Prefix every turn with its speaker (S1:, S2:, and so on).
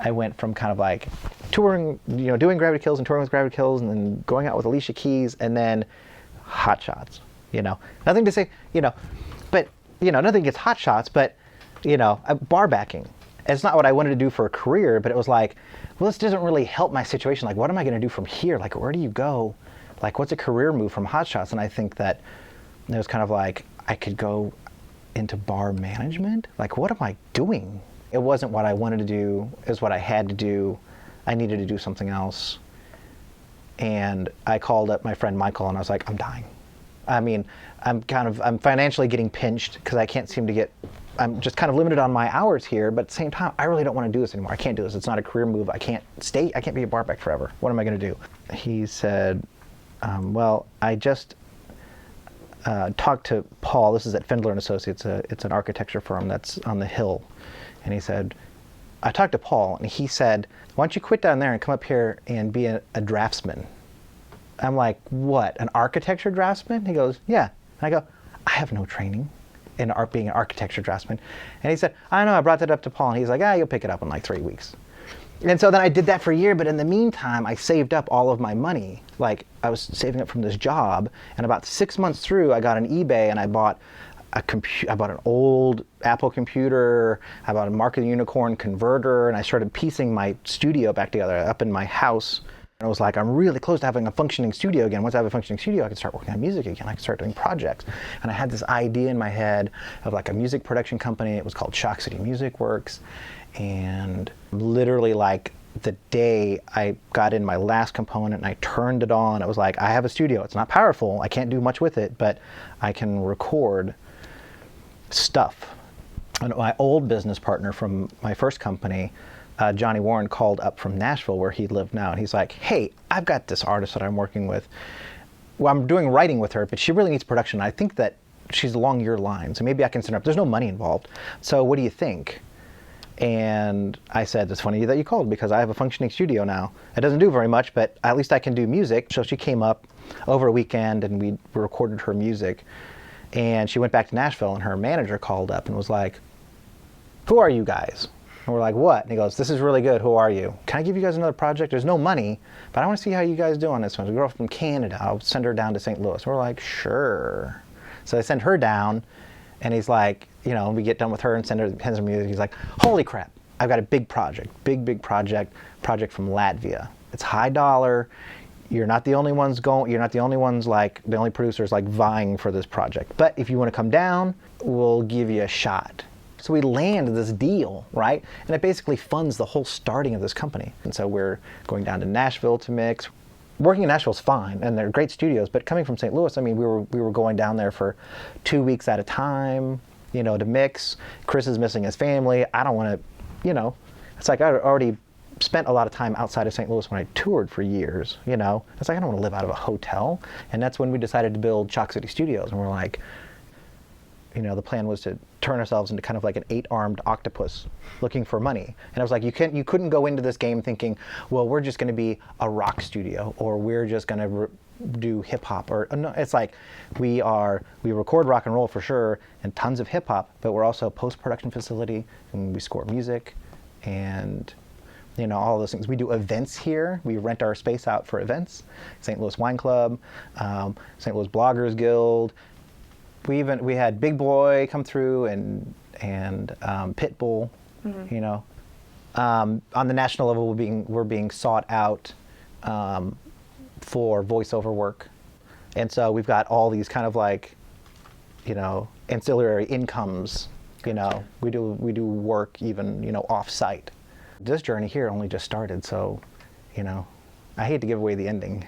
S1: I went from kind of like touring, doing Gravity Kills and touring with Gravity Kills, and then going out with Alicia Keys, and then Hot Shots. Nothing to say, but nothing against Hot Shots, but bar backing. It's not what I wanted to do for a career, but it was like, well, this doesn't really help my situation. Like, what am I going to do from here? Like, where do you go? Like, what's a career move from Hot Shots? And I think that it was kind of like, I could go into bar management. Like, what am I doing? It wasn't what I wanted to do. It was what I had to do. I needed to do something else. And I called up my friend Michael, and I was like, I'm dying. I mean, I'm financially getting pinched because I can't seem to get, I'm just kind of limited on my hours here, but at the same time, I really don't want to do this anymore. I can't do this. It's not a career move. I can't be a bar back forever. What am I going to do? He said, well, I just talked to Paul. This is at Findler and Associates. It's an architecture firm that's on the Hill. And he said, I talked to Paul, and he said, why don't you quit down there and come up here and be a draftsman? I'm like, what, an architecture draftsman? He goes, yeah. And I go, I have no training in being an architecture draftsman. And he said, I know, I brought that up to Paul. And he's like, you'll pick it up in like 3 weeks. And so then I did that for a year, but in the meantime, I saved up all of my money. Like, I was saving up from this job, and about 6 months through, I got on eBay and I bought an old Apple computer, I bought a Mark of the Unicorn converter, and I started piecing my studio back together up in my house. And I was like, I'm really close to having a functioning studio again. Once I have a functioning studio, I can start working on music again. I can start doing projects. And I had this idea in my head of like a music production company. It was called Shock City Music Works. And literally like the day I got in my last component and I turned it on, it was like, I have a studio. It's not powerful. I can't do much with it, but I can record stuff. And my old business partner from my first company, Johnny Warren, called up from Nashville where he lived now, and he's like, hey, I've got this artist that I'm working with. Well, I'm doing writing with her, but she really needs production. I think that she's along your lines, and maybe I can send her up. There's no money involved. So what do you think? And I said, it's funny that you called because I have a functioning studio now. It doesn't do very much, but at least I can do music. So she came up over a weekend and we recorded her music. And she went back to Nashville, and her manager called up and was like, who are you guys? And we're like, what? And he goes, this is really good. Who are you? Can I give you guys another project? There's no money, but I want to see how you guys do on this one. It's a girl from Canada. I'll send her down to St. Louis. We're like, sure. So I send her down, and he's like, we get done with her and send her music. He's like, holy crap, I've got a big project, big project from Latvia. It's high dollar. You're not the only ones you're not the only ones, like the only producers like vying for this project. But if you want to come down, we'll give you a shot. So we land this deal, right? And it basically funds the whole starting of this company. And so we're going down to Nashville to mix. Working in Nashville is fine, and they're great studios, but coming from St. Louis, I mean, we were going down there for 2 weeks at a time, to mix. Chris is missing his family. I don't want to, it's like I already spent a lot of time outside of St. Louis when I toured for years, It's like, I don't want to live out of a hotel. And that's when we decided to build Shock City Studios. And we're like, the plan was to turn ourselves into kind of like an 8-armed octopus looking for money. And I was like, you couldn't go into this game thinking, well, we're just going to be a rock studio, or we're just going to do hip hop, or no, it's like we record rock and roll for sure and tons of hip hop, but we're also a post-production facility, and we score music and all those things. We do events here. We rent our space out for events. St. Louis Wine Club, St. Louis Bloggers Guild. We had Big Boy come through and Pitbull. Mm-hmm. On the national level, we're being sought out for voiceover work, and so we've got all these kind of like, ancillary incomes. We do work even off-site. This journey here only just started, so I hate to give away the ending.